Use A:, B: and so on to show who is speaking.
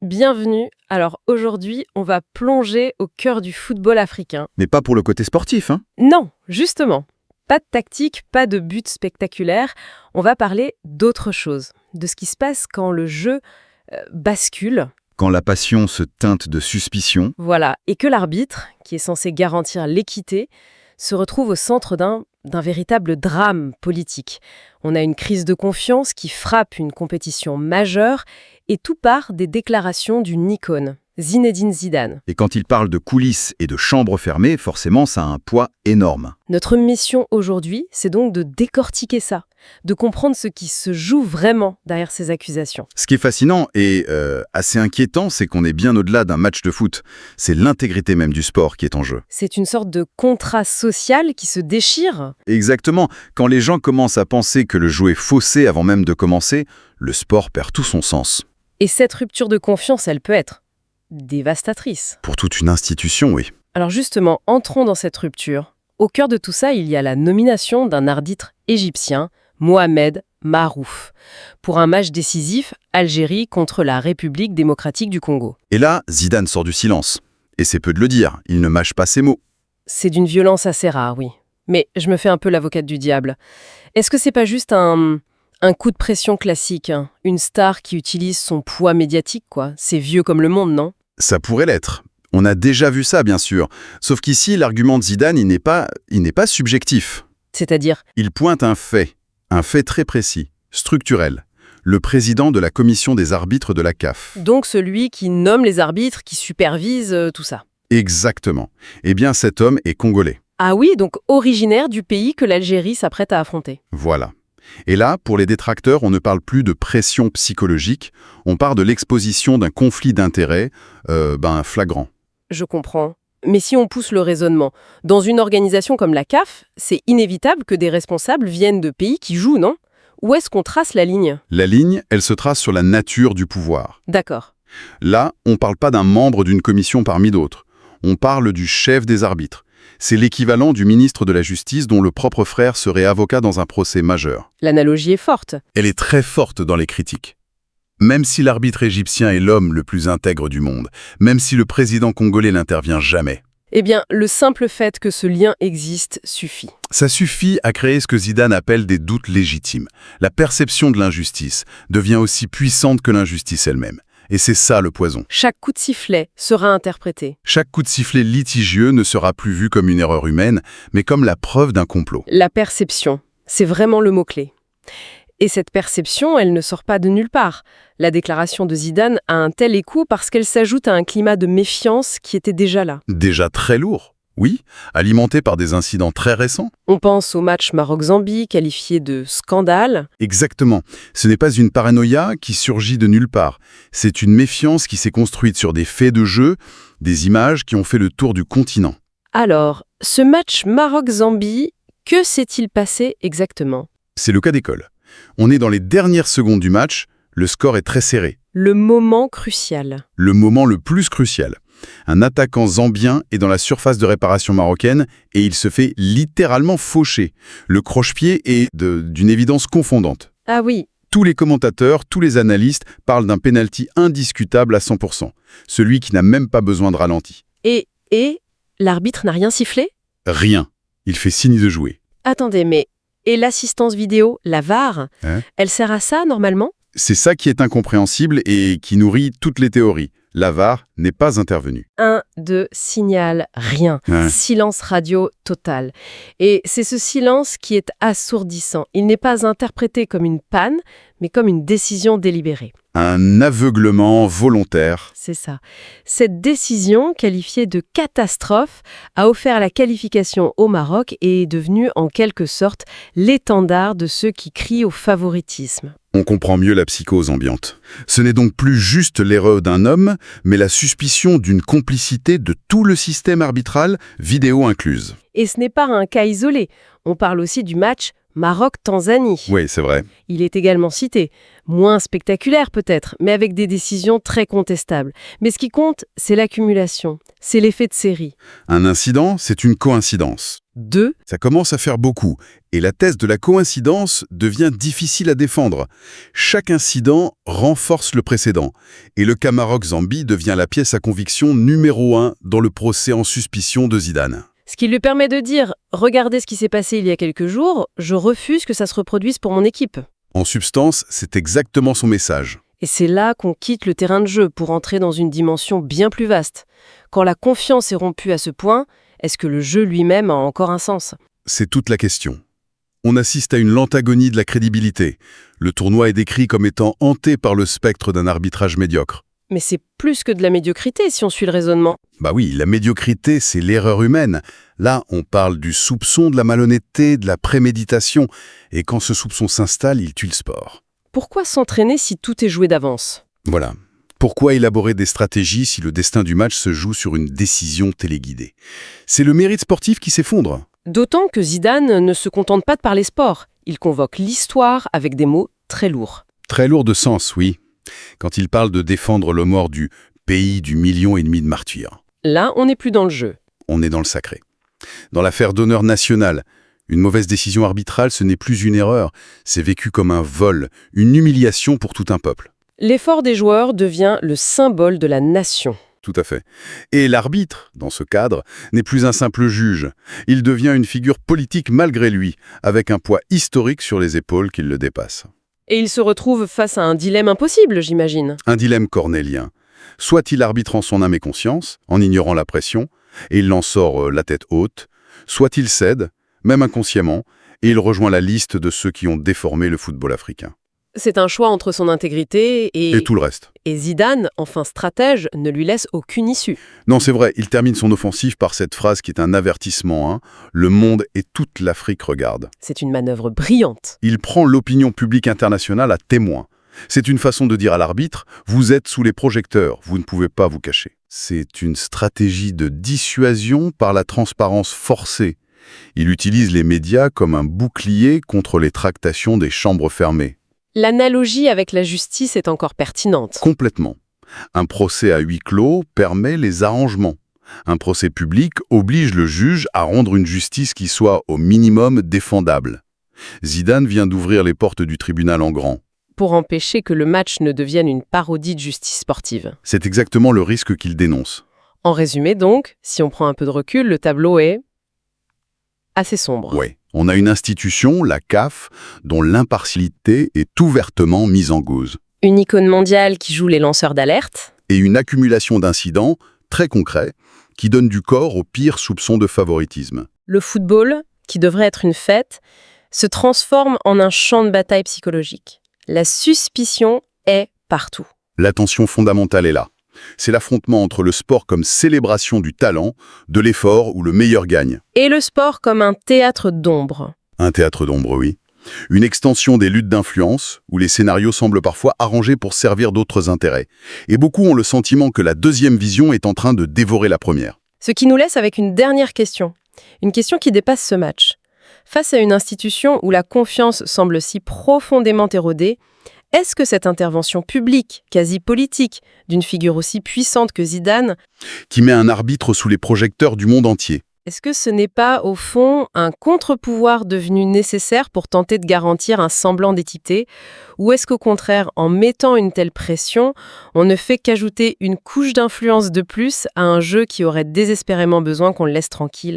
A: Bienvenue. Alors aujourd'hui, on va plonger au cœur du football africain.
B: Mais pas pour le côté sportif, hein.
A: Non, justement. Pas de tactique, pas de but spectaculaire. On va parler d'autre chose, de ce qui se passe quand le jeu bascule.
B: Quand la passion se teinte de suspicion,
A: Voilà, et que l'arbitre, qui est censé garantir l'équité, se retrouve au centre d'un véritable drame politique. On a une crise de confiance qui frappe une compétition majeure et tout part des déclarations d'une icône, Zinedine Zidane.
B: et quand il parle de coulisses et de chambres fermées, forcément ça a un poids énorme.
A: Notre mission aujourd'hui, c'est donc de décortiquer ça, de comprendre ce qui se joue vraiment derrière ces accusations.
B: Ce qui est fascinant et assez inquiétant, c'est qu'on est bien au-delà d'un match de foot. C'est l'intégrité même du sport qui est en jeu.
A: C'est une sorte de contrat social qui se déchire.
B: Exactement, quand les gens commencent à penser que le jeu est faussé avant même de commencer, le sport perd tout son sens.
A: Et cette rupture de confiance, elle peut être dévastatrice.
B: Pour toute une institution, oui.
A: Alors justement, entrons dans cette rupture. Au cœur de tout ça, il y a la nomination d'un arbitre égyptien, Mohamed Marouf, pour un match décisif, Algérie contre la République démocratique du Congo.
B: Et là, Zidane sort du silence. Et c'est peu de le dire, il ne mâche pas ses mots.
A: C'est d'une violence assez rare, oui. Mais je me fais un peu l'avocate du diable. Est-ce que c'est pas juste un coup de pression classique, hein, une star qui utilise son poids médiatique, quoi? C'est vieux comme le monde, non?
B: Ça pourrait l'être. On a déjà vu ça, bien sûr. Sauf qu'ici, l'argument de Zidane, il n'est pas subjectif.
A: C'est-à-dire,
B: Il pointe un fait très précis, structurel. Le président de la commission des arbitres de la CAF.
A: donc celui qui nomme les arbitres, qui supervise tout ça.
B: Exactement. Eh bien, cet homme est congolais.
A: Ah oui, donc originaire du pays que l'Algérie s'apprête à affronter.
B: Voilà. Et là, pour les détracteurs, on ne parle plus de pression psychologique, on parle de l'exposition d'un conflit d'intérêts, flagrant.
A: Je comprends. Mais si on pousse le raisonnement, dans une organisation comme la CAF, c'est inévitable que des responsables viennent de pays qui jouent, non? Où est-ce qu'on trace la ligne?
B: La ligne, elle se trace sur la nature du pouvoir.
A: D'accord.
B: Là, on ne parle pas d'un membre d'une commission parmi d'autres. On parle du chef des arbitres. C'est l'équivalent du ministre de la Justice dont le propre frère serait avocat dans un procès majeur.
A: L'analogie est forte.
B: Elle est très forte dans les critiques. Même si l'arbitre égyptien est l'homme le plus intègre du monde, même si le président congolais n'intervient jamais,
A: Eh bien, le simple fait que ce lien existe suffit.
B: ça suffit à créer ce que Zidane appelle des doutes légitimes. La perception de l'injustice devient aussi puissante que l'injustice elle-même. Et c'est ça le poison.
A: Chaque coup de sifflet sera interprété.
B: Chaque coup de sifflet litigieux ne sera plus vu comme une erreur humaine, mais comme la preuve d'un complot.
A: La perception, c'est vraiment le mot-clé. Et cette perception, elle ne sort pas de nulle part. La déclaration de Zidane a un tel écho parce qu'elle s'ajoute à un climat de méfiance qui était déjà là.
B: Déjà très lourd, oui, alimenté par des incidents très récents.
A: On pense au match Maroc-Zambie, qualifié de scandale.
B: Exactement. Ce n'est pas une paranoïa qui surgit de nulle part. C'est une méfiance qui s'est construite sur des faits de jeu, des images qui ont fait le tour du continent.
A: Alors, ce match Maroc-Zambie, que s'est-il passé exactement?
B: C'est le cas d'école. On est dans les dernières secondes du match, le score est très serré.
A: Le moment crucial.
B: Le moment le plus crucial. Un attaquant zambien est dans la surface de réparation marocaine et il se fait littéralement faucher. Le croche-pied est d'une évidence confondante.
A: Ah oui,
B: Tous les commentateurs, tous les analystes parlent d'un pénalty indiscutable à 100%. Celui qui n'a même pas besoin de ralenti.
A: et l'arbitre n'a rien sifflé?
B: Rien. Il fait signe de jouer.
A: Attendez, mais... Et l'assistance vidéo, la VAR,
B: Hein?
A: elle sert à ça normalement?
B: C'est ça qui est incompréhensible et qui nourrit toutes les théories. La VAR n'est pas intervenue.
A: 1, 2, signal, rien.
B: Ouais.
A: Silence radio total. Et c'est ce silence qui est assourdissant. Il n'est pas interprété comme une panne, mais comme une décision délibérée.
B: Un aveuglement volontaire.
A: C'est ça. Cette décision, qualifiée de catastrophe, a offert la qualification au Maroc et est devenue en quelque sorte l'étendard de ceux qui crient au favoritisme.
B: On comprend mieux la psychose ambiante. Ce n'est donc plus juste l'erreur d'un homme, mais la suspicion d'une complicité de tout le système arbitral, vidéo incluse.
A: Et ce n'est pas un cas isolé. On parle aussi du match Maroc-Tanzanie.
B: Oui, c'est vrai.
A: Il est également cité. Moins spectaculaire peut-être, mais avec des décisions très contestables. Mais ce qui compte, c'est l'accumulation, c'est l'effet de série.
B: Un incident, c'est une coïncidence.
A: 2.
B: Ça commence à faire beaucoup, et la thèse de la coïncidence devient difficile à défendre. Chaque incident renforce le précédent, et le cas Maroc-Zambie devient la pièce à conviction numéro 1 dans le procès en suspicion de Zidane.
A: Ce qui lui permet de dire « Regardez ce qui s'est passé il y a quelques jours, je refuse que ça se reproduise pour mon équipe ».
B: En substance, c'est exactement son message.
A: Et c'est là qu'on quitte le terrain de jeu pour entrer dans une dimension bien plus vaste. Quand la confiance est rompue à ce point, est-ce que le jeu lui-même a encore un sens ?
B: C'est toute la question. On assiste à une lente agonie de la crédibilité. Le tournoi est décrit comme étant hanté par le spectre d'un arbitrage médiocre.
A: Mais c'est plus que de la médiocrité si on suit le raisonnement.
B: Bah oui, la médiocrité, c'est l'erreur humaine. Là, on parle du soupçon, de la malhonnêteté, de la préméditation. Et quand ce soupçon s'installe, il tue le sport.
A: Pourquoi s'entraîner si tout est joué d'avance ?
B: Voilà. Pourquoi élaborer des stratégies si le destin du match se joue sur une décision téléguidée ? C'est le mérite sportif qui s'effondre.
A: D'autant que Zidane ne se contente pas de parler sport. Il convoque l'histoire avec des mots très lourds.
B: Très lourd de sens, oui. Quand il parle de défendre le mort du pays du 1,5 million de martyrs.
A: Là, on n'est plus dans le jeu.
B: On est dans le sacré. Dans l'affaire d'honneur national, une mauvaise décision arbitrale, ce n'est plus une erreur, c'est vécu comme un vol, une humiliation pour tout un peuple.
A: L'effort des joueurs devient le symbole de la nation.
B: Tout à fait. Et l'arbitre, dans ce cadre, n'est plus un simple juge. Il devient une figure politique malgré lui, avec un poids historique sur les épaules qui le dépasse.
A: Et il se retrouve face à un dilemme impossible, j'imagine.
B: Un dilemme cornélien. Soit il arbitre en son âme et conscience, en ignorant la pression, et il en sort la tête haute, soit il cède, même inconsciemment, et il rejoint la liste de ceux qui ont déformé le football africain.
A: C'est un choix entre son intégrité
B: Et tout le reste.
A: Et Zidane, enfin stratège, ne lui laisse aucune issue.
B: Non, c'est vrai, il termine son offensive par cette phrase qui est un avertissement. Le monde et toute l'Afrique regardent.
A: C'est une manœuvre brillante.
B: Il prend l'opinion publique internationale à témoin. C'est une façon de dire à l'arbitre, vous êtes sous les projecteurs, vous ne pouvez pas vous cacher. C'est une stratégie de dissuasion par la transparence forcée. Il utilise les médias comme un bouclier contre les tractations des chambres fermées.
A: L'analogie avec la justice est encore pertinente.
B: Complètement. Un procès à huis clos permet les arrangements. Un procès public oblige le juge à rendre une justice qui soit au minimum défendable. Zidane vient d'ouvrir les portes du tribunal en grand.
A: Pour empêcher que le match ne devienne une parodie de justice sportive.
B: C'est exactement le risque qu'il dénonce.
A: En résumé donc, si on prend un peu de recul, le tableau est assez sombre.
B: Oui. On a une institution, la CAF, dont l'impartialité est ouvertement mise en cause.
A: Une icône mondiale qui joue les lanceurs d'alerte.
B: Et une accumulation d'incidents très concrets qui donnent du corps aux pires soupçons de favoritisme.
A: Le football, qui devrait être une fête, se transforme en un champ de bataille psychologique. La suspicion est partout.
B: La tension fondamentale est là. C'est l'affrontement entre le sport comme célébration du talent, de l'effort où le meilleur gagne.
A: Et le sport comme un théâtre d'ombre.
B: Un théâtre d'ombre, oui. Une extension des luttes d'influence, où les scénarios semblent parfois arrangés pour servir d'autres intérêts. Et beaucoup ont le sentiment que la deuxième vision est en train de dévorer la première.
A: Ce qui nous laisse avec une dernière question. Une question qui dépasse ce match. Face à une institution où la confiance semble si profondément érodée, est-ce que cette intervention publique, quasi politique, d'une figure aussi puissante que Zidane,
B: qui met un arbitre sous les projecteurs du monde entier,
A: est-ce que ce n'est pas, au fond, un contre-pouvoir devenu nécessaire pour tenter de garantir un semblant d'équité? Ou est-ce qu'au contraire, en mettant une telle pression, on ne fait qu'ajouter une couche d'influence de plus à un jeu qui aurait désespérément besoin qu'on le laisse tranquille?